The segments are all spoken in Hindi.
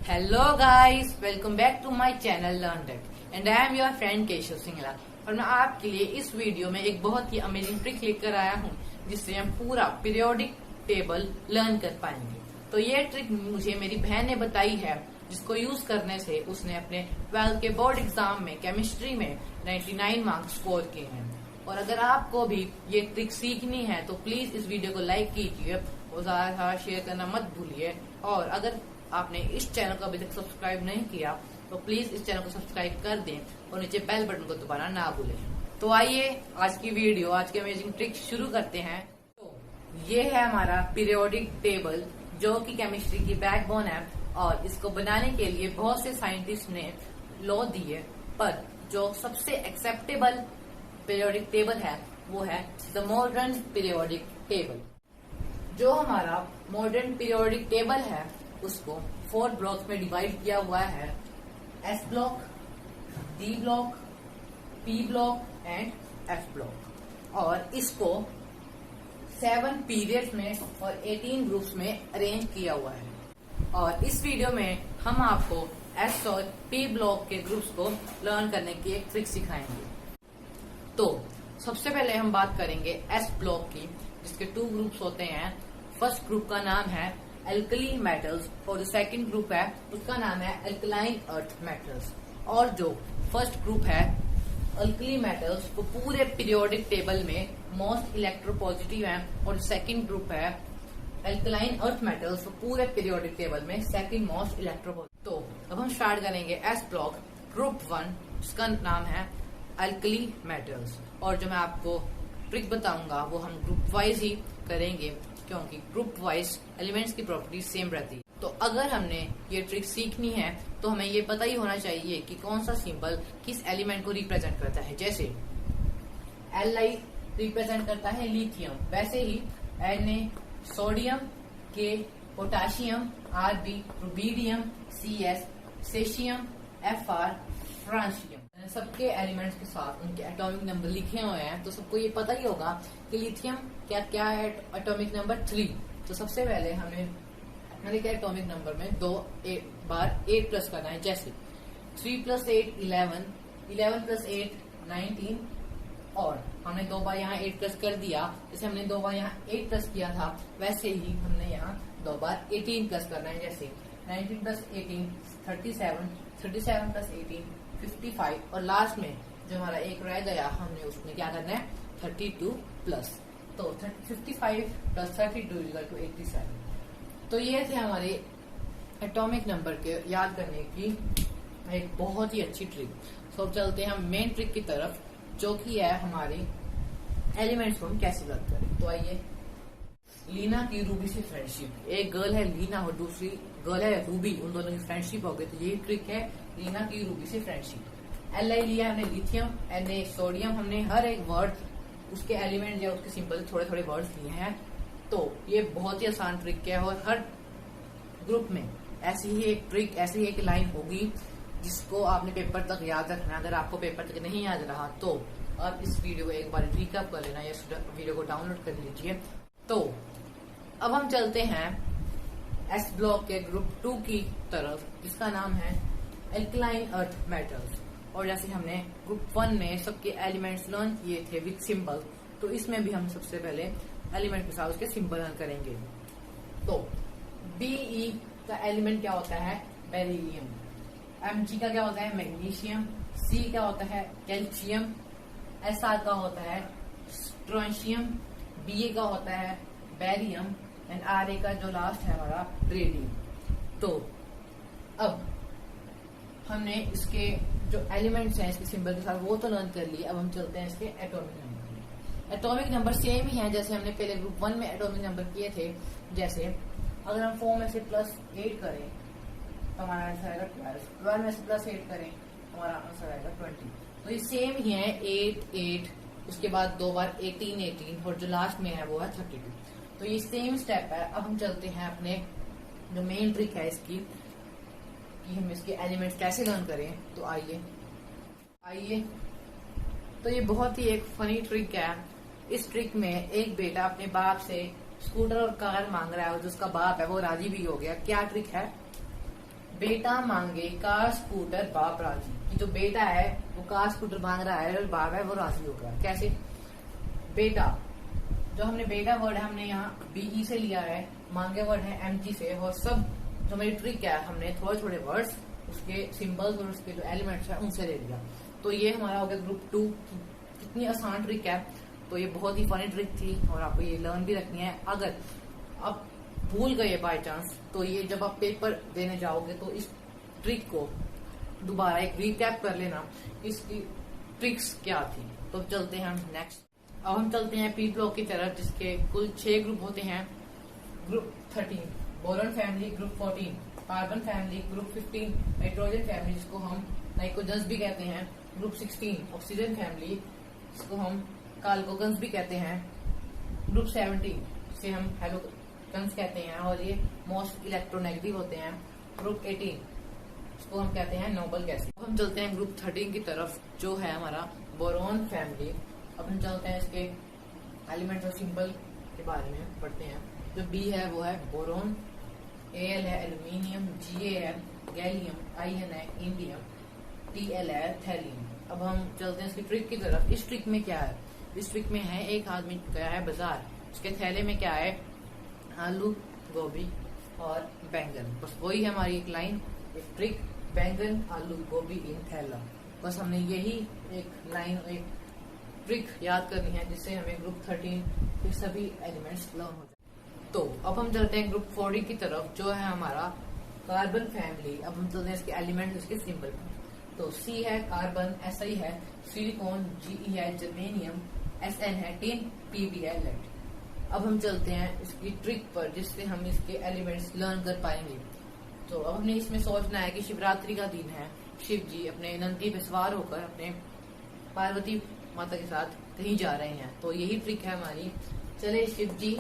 Hello guys, welcome back to my channel learn tech and I am your friend Keshav Singla. और मैं आपके लिए इस वीडियो में एक बहुत ही अमेजिंग ट्रिक लेकर आया हूँ जिससे हम पूरा पीरियोडिक टेबल लर्न कर पाएंगे। तो ये ट्रिक मुझे मेरी बहन ने बताई है, जिसको यूज करने से उसने अपने 12th के बोर्ड एग्जाम में केमिस्ट्री में 99 मार्क्स स्कोर किए हैं। और अगर आपको भी ये ट्रिक सीखनी है तो प्लीज इस वीडियो को लाइक कीजिए और ज्यादा शेयर करना मत भूलिए। और अगर आपने इस चैनल को अभी तक सब्सक्राइब नहीं किया तो प्लीज इस चैनल को सब्सक्राइब कर दें और नीचे बेल बटन को दबाना ना भूलें। तो आइए आज की अमेजिंग ट्रिक शुरू करते हैं। तो ये है हमारा पीरियोडिक टेबल जो कि केमिस्ट्री की बैकबोन है और इसको बनाने के लिए बहुत से साइंटिस्ट ने लॉ दिए, पर जो सबसे एक्सेप्टेबल पीरियोडिक टेबल है वो है द मॉडर्न पीरियोडिक टेबल। जो हमारा मॉडर्न पीरियोडिक टेबल है उसको 4 ब्लॉक्स में डिवाइड किया हुआ है, S block, D block, P block and F block. और इसको 7 पीरियड्स में और 18 ग्रुप्स में अरेंज किया हुआ है। और इस वीडियो में हम आपको एस और पी ब्लॉक के ग्रुप्स को लर्न करने की एक ट्रिक सिखाएंगे। तो सबसे पहले हम बात करेंगे एस ब्लॉक की, जिसके 2 ग्रुप्स होते हैं। फर्स्ट ग्रुप का नाम है एल्कली मेटल्स और जो सेकंड ग्रुप है उसका नाम है एल्कलाइन अर्थ मेटल्स। और जो फर्स्ट ग्रुप है एल्कली मेटल्स वो पूरे पीरियोडिक टेबल में मोस्ट इलेक्ट्रोपॉजिटिव है, और सेकंड ग्रुप है एल्कलाइन अर्थ मेटल्स वो पूरे पीरियोडिक टेबल में सेकंड मोस्ट इलेक्ट्रोपॉजिटिव। तो अब हम स्टार्ट करेंगे एस ब्लॉक ग्रुप 1, जिसका नाम है एल्कली मेटल्स। और जो मैं आपको ट्रिक बताऊंगा वो हम ग्रुप वाइज ही करेंगे, क्योंकि ग्रुप वाइज एलिमेंट्स की प्रॉपर्टी सेम रहती है। तो अगर हमने ये ट्रिक सीखनी है तो हमें ये पता ही होना चाहिए कि कौन सा सिंबल किस एलिमेंट को रिप्रेजेंट करता है। जैसे Li रिप्रेजेंट करता है लिथियम, वैसे ही Na sodium, K potassium, Rb rubidium, Cs सेशियम, Fr francium. सबके एलिमेंट्स के साथ उनके एटॉमिक नंबर लिखे हुए हैं, तो सबको ये पता ही होगा कि लिथियम क्या क्या है एटॉमिक नंबर 3। तो सबसे पहले हमने लिखा एटॉमिक नंबर में 2 बार 8 प्लस करना है। जैसे 3 + 8 11, 11 + 8 19, और हमने 2 बार यहाँ 8 प्लस कर दिया। जैसे हमने 2 बार यहाँ 8 प्लस किया था वैसे ही हमने यहाँ 2 बार 18 प्लस करना है। जैसे 19 + 18 37, 37 + 18 55, और लास्ट में जो हमारा एक रह गया हमने उसमें क्या करना है 32 प्लस। तो 55 + 32 = 87। तो ये थे हमारे एटॉमिक नंबर के याद करने की एक बहुत ही अच्छी ट्रिक। तो चलते हैं हम मेन ट्रिक की तरफ, जो कि है हमारी एलिमेंट्स को हम कैसे याद करें। तो आइए, लीना की रूबी से फ्रेंडशिप। एक गर्ल है लीना और दूसरी गर्ल है रूबी, उन दोनों की फ्रेंडशिप हो गई। तो ये ट्रिक है लीना की रूबी से फ्रेंडशिप। Li लिया हमने लिथियम, Na सोडियम, हमने हर एक वर्ड उसके एलिमेंट या उसके सिंपल थोड़े थोड़े वर्ड्स लिए हैं। तो ये बहुत ही आसान ट्रिक है और हर ग्रुप में ऐसी ही एक ट्रिक, ऐसी ही एक लाइन होगी जिसको आपने पेपर तक याद रखना। अगर आपको पेपर तक नहीं याद रहा तो आप इस वीडियो को एक बार रिकैप कर लेना या इस वीडियो को डाउनलोड कर लीजिए। तो अब हम चलते हैं एस ब्लॉक के ग्रुप 2 की तरफ, जिसका नाम है एल्कलाइन अर्थ मेटल्स। और जैसे हमने ग्रुप 1 में सबके एलिमेंट्स लर्न किए थे विद सिंबल, तो इसमें भी हम सबसे पहले एलिमेंट के साथ उसके सिंबल लर्न करेंगे। तो Be का एलिमेंट क्या होता है बेरिलियम, Mg का क्या होता है मैग्नीशियम, C का होता है कैल्शियम, Sr का होता है स्ट्रोंशियम, Ba का होता है बेरियम एंड Ra का जो लास्ट है हमारा रेडियम। तो अब हमने इसके जो एलिमेंट्स हैं इसके सिंबल के साथ वो तो लर्न कर लिए। अब हम चलते हैं इसके atomic number. Atomic number same ही है जैसे हमने पहले ग्रुप 1 में एटॉमिक नंबर किए थे। जैसे अगर हम 4 में से +8 करें तो हमारा आंसर आएगा 12, 12 में से +8 करें हमारा आंसर आएगा 20। तो ये सेम ही है 8 8, उसके बाद 2 बार 18 18, और जो लास्ट में है वो है 32। तो ये सेम स्टेप है। अब हम चलते हैं अपने जो मेन ट्रिक है इसकी कि हम इसके एलिमेंट्स कैसे लर्न करें। तो आइए, तो ये बहुत ही एक फनी ट्रिक है। इस ट्रिक में एक बेटा अपने बाप से स्कूटर और कार मांग रहा है और जो उसका बाप है वो राजी भी हो गया। क्या ट्रिक है, बेटा मांगे कार स्कूटर बाप राजी, कि जो बेटा है वो कार स्कूटर मांग रहा है और बाप है वो राजी होगा। कैसे? बेटा, जो हमने बेटा वर्ड है हमने यहाँ बीई से लिया है, मांगे वर्ड है एमजी से, और सब जो मेरी ट्रिक है हमने थोड़े थोड़े वर्ड्स उसके सिंबल्स और उसके जो एलिमेंट्स है उनसे ले लिया। तो ये हमारा हो गया ग्रुप 2 की कितनी आसान ट्रिक है। तो ये बहुत ही फनी ट्रिक थी और आपको ये लर्न भी रखनी है। अगर आप भूल गए बाय चांस तो ये जब आप पेपर देने जाओगे तो इस ट्रिक को दोबारा एक रिकैप कर लेना, इसकी ट्रिक्स क्या थी। तो चलते हैं हम नेक्स्ट। अब हम चलते हैं पी ब्लॉक की तरफ, जिसके कुल 6 ग्रुप होते हैं। Group 13 boron family, group 14 carbon family, group 15 nitrogen family जिसको हम नाइट्रोजन्स भी कहते हैं, ग्रुप 16 ऑक्सीजन फैमिली जिसको हम कार्बोगन्स भी कहते हैं, ग्रुप 17 जिसे हम हेलोजन्स कहते हैं और ये मोस्ट इलेक्ट्रोनेगेटिव होते हैं, ग्रुप 18 इसको हम कहते हैं नोबल गैसेस। अब हम चलते हैं ग्रुप 13 की तरफ जो है हमारा बोरॉन फैमिली। अब हम चलते हैं इसके एलिमेंट और सिंबल के बारे में पढ़ते हैं। जो बी है वो है बोरॉन, एल है एल्यूमिनियम, जी है गैलियम, आई है इंडियम, टीएल है थैलियम। अब हम चलते हैं इसकी ट्रिक की तरफ। इस ट्रिक में क्या है? इस ट्रिक में है एक आदमी गया है बाजार, उसके थैले में क्या है? आलू, गोभी और बैंगन। बस वही है हमारी एक लाइन, एक ट्रिक, बैंगन आलू गोभी इन थैला। बस हमने यही एक लाइन एक ट्रिक याद करनी है जिससे हमें ग्रुप 13 के सभी एलिमेंट्स लर्न हो जाए। तो अब हम चलते हैं ग्रुप 40 की तरफ जो है हमारा कार्बन फैमिली। अब हम चलते हैं इसके एलिमेंट इसके सिंबल। तो सी है कार्बन, SI है सिलिकॉन, GE है जर्मेनियम, SN है टिन, PB है लेड। अब हम चलते हैं इसकी ट्रिक पर जिससे हम इसके एलिमेंट्स लर्न कर पाएंगे। तो अब हमने इसमें सोचना है कि शिवरात्रि का दिन है, शिव जी अपने नंदी पे सवार होकर अपने पार्वती माता के साथ कहीं जा रहे हैं। तो यही ट्रिक है हमारी, चले शिव जी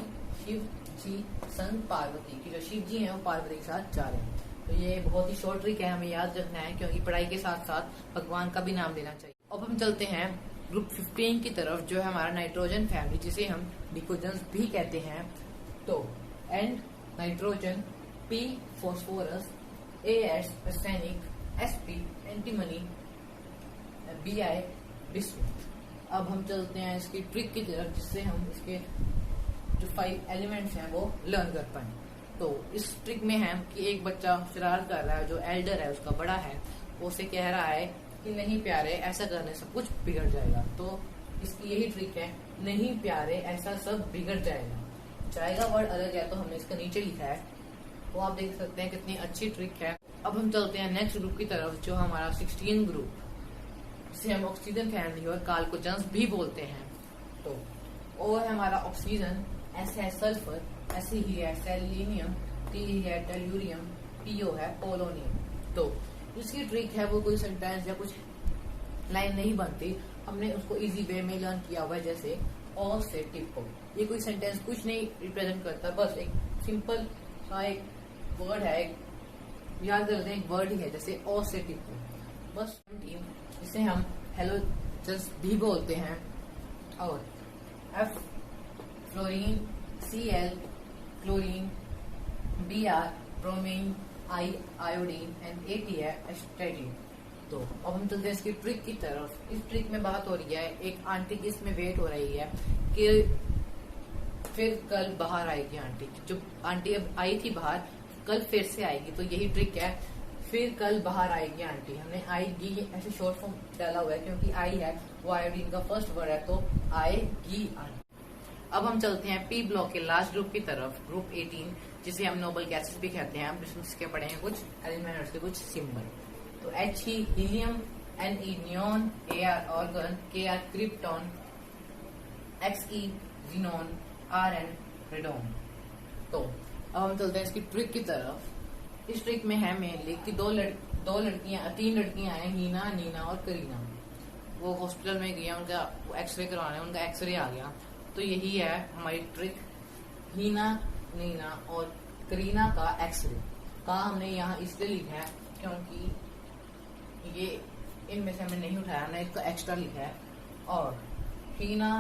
संग पार्वती, की जो शिव जी हैं वो पार्वती के साथ जा रहे हैं। तो ये बहुत ही शॉर्ट ट्रिक है, हमें याद रखना है क्योंकि पढ़ाई के साथ साथ भगवान का भी नाम लेना चाहिए। अब हम चलते हैं ग्रुप 15 की तरफ जो है हमारा नाइट्रोजन फैमिली जिसे हम डिकोजन्स भी कहते हैं। तो N nitrogen, P phosphorus, AS arsenic, SP antimony, BI bismuth. अब हम चलते हैं इसकी ट्रिक की तरफ जिससे हम इसके जो 5 एलिमेंट्स हैं वो लर्न कर पाए। तो इस ट्रिक में है कि एक बच्चा शरारत कर रहा है, जो एल्डर है उसका बड़ा है, वो उसे कह रहा है कि नहीं प्यारे ऐसा करने से कुछ बिगड़ जाएगा। तो इसकी यही ट्रिक है, नहीं प्यारे ऐसा सब बिगड़ जाएगा वर्ड अलग है तो हमने इसका नीचे लिखा है, तो आप देख सकते हैं कितनी अच्छी ट्रिक है। अब हम चलते हैं नेक्स्ट ग्रुप की तरफ जो हमारा 16 ग्रुप जिसे हम ऑक्सीजन फैमिली और कार्बोजन्स भी बोलते हैं। तो O है हमारा ऑक्सीजन, S है सल्फर, SE है सेलेनियम, T है टेल्यूरियम, PO है पोलोनियम। तो इसकी ट्रिक है वो कोई सेंटेंस या कुछ लाइन नहीं बनती, हमने उसको इजी वे में लर्न किया हुआ है। जैसे ओ से टिप्पो, ये कोई सेंटेंस कुछ नहीं रिप्रेजेंट करता, बस एक सिंपल सा एक वर्ड है, एक याद करते हैं एक वर्ड ही है जैसे ओ से टिप्पो। बस जिसे हम हेलोजन्स भी बोलते हैं। और F fluorine, Cl chlorine, Br bromine, I iodine and AT है एस्टेटिन। तो अब हम चलते हैं इसकी ट्रिक की तरफ। इस ट्रिक में बात हो रही है एक आंटी की इसमें वेट हो रही है कि फिर कल बाहर आएगी आंटी, जो आंटी अब आई थी बाहर कल फिर से आएगी। तो यही ट्रिक है, फिर कल बाहर आएगी आंटी। हमने आएगी ऐसे शॉर्ट फॉर्म डाला हुआ है क्योंकि आई है वो आयोडीन का फर्स्ट वर्ड है, तो आएगी आंटी। अब हम चलते हैं पी ब्लॉक के लास्ट ग्रुप की तरफ, ग्रुप 18 जिसे हम नोबल गैसेस भी कहते हैं। अब इसके पढ़े हैं कुछ एलिमेंट्स के कुछ सिंबल। तो H helium, Ne neon, Ar organ, Kr krypton, Xe xenon, Rn radon. तो अब हम चलते हैं इसकी ट्रिक की तरफ। इस ट्रिक में है मेनली कि तीन लड़कियां हैं, हीना, नीना और करीना। वो हॉस्पिटल में गई, उनका एक्सरे करवाना है, उनका एक्सरे आ गया। तो यही है हमारी ट्रिक, हीना, नीना और करीना का एक्सरे का हमने यहाँ इसलिए लिखा है क्योंकि ये इनमें से हमने नहीं उठाया, हमने इसको एक्स्ट्रा लिखा है। और हीना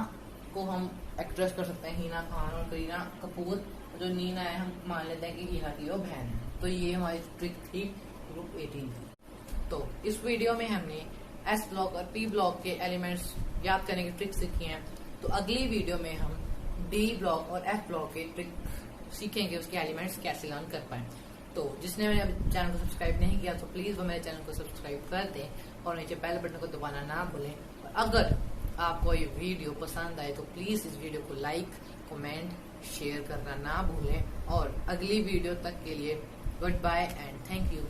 को हम एक्ट्रेस कर सकते हैं, हीना खान, और करीना कपूर। जो नीना है हम मान लेते हैं कि हीना की वो बहन है। तो ये हमारी ट्रिक थी, ग्रुप 18 की। तो इस वीडियो में हमने एस ब्लॉक और पी ब्लॉक के एलिमेंट्स याद करने की ट्रिक सीखी है। तो अगली वीडियो में हम डी ब्लॉक और एफ ब्लॉक के ट्रिक सीखेंगे, उसके एलिमेंट्स कैसे लर्न कर पाए। तो जिसने मेरे चैनल को सब्सक्राइब नहीं किया तो प्लीज वो मेरे चैनल को सब्सक्राइब कर दें और नीचे बेल बटन को दबाना ना भूलें। और अगर आपको ये वीडियो पसंद आए तो प्लीज इस वीडियो को लाइक, कमेंट, शेयर करना ना भूलें। और अगली वीडियो तक के लिए goodbye and thank you.